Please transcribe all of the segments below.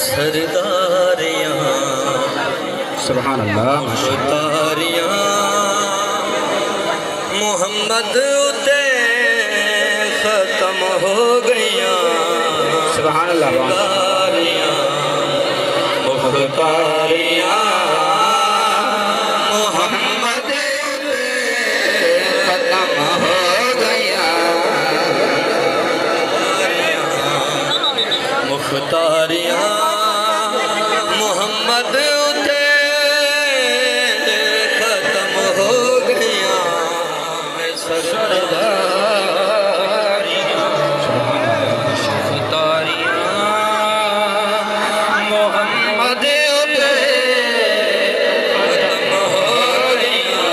सरदारियां सुभान अल्लाह मुख्तारियां मोहम्मद उते खत्म हो गईयां। सुभान अल्लाह सरदारियां मुख्तारियां मोहम्मद खत्म हो गया। मुख्तारियां मोहम्मद उते खत्म हो गया। सरदारियां मुख्तारियां मोहम्मद उते खत्म हो गया।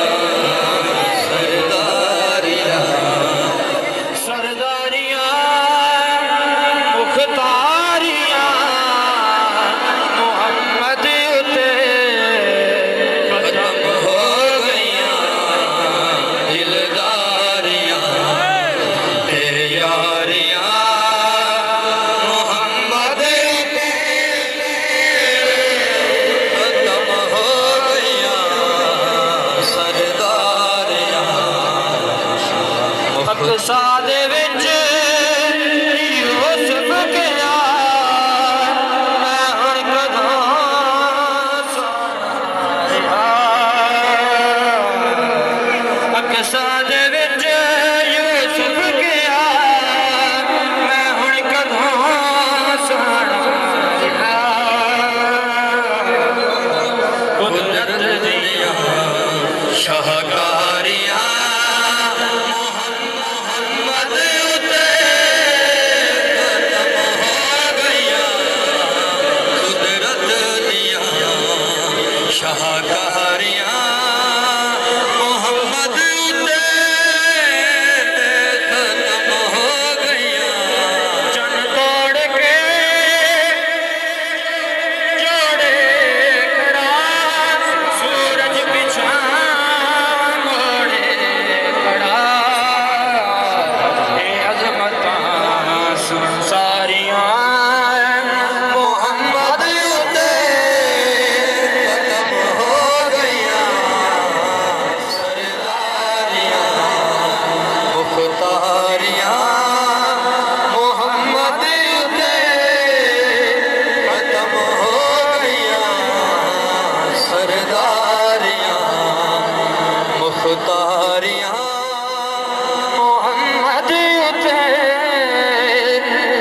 सरदारियां सरदारियां मुख्तारियां मोहम्मद उते खत्म हो गईयां। दिलदारियां ते यारियां मोहम्मद उते खत्म हो गईयां। सरदारियां अक़सा दे विच यूसुफ गया मैं हुण कदों सोया। अक़सा दे विच यूसुफ गया मैं हुण कदों सोया। कुदरत दियां शाहकारियां मोहम्मद उते खत्म हो गईयां। कुदरत दियां शाहकारियां मोहम्मद उते खत्म हो गईयां। चन तोड़ के जोड़े खड़ा सूरज पिछा मोड़े खड़ा। ये अज़मतां सुन सारियां मोहम्मद उते खत्म हो गईयां। सरदारियां मुख्तारियां मोहम्मद उते खत्म हो गईयां। सरदारियां मुख्तारियां मोहम्मद उते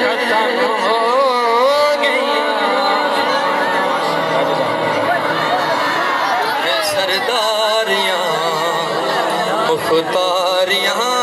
खत्म हो गईयां। सरदारियां मुख्तारियां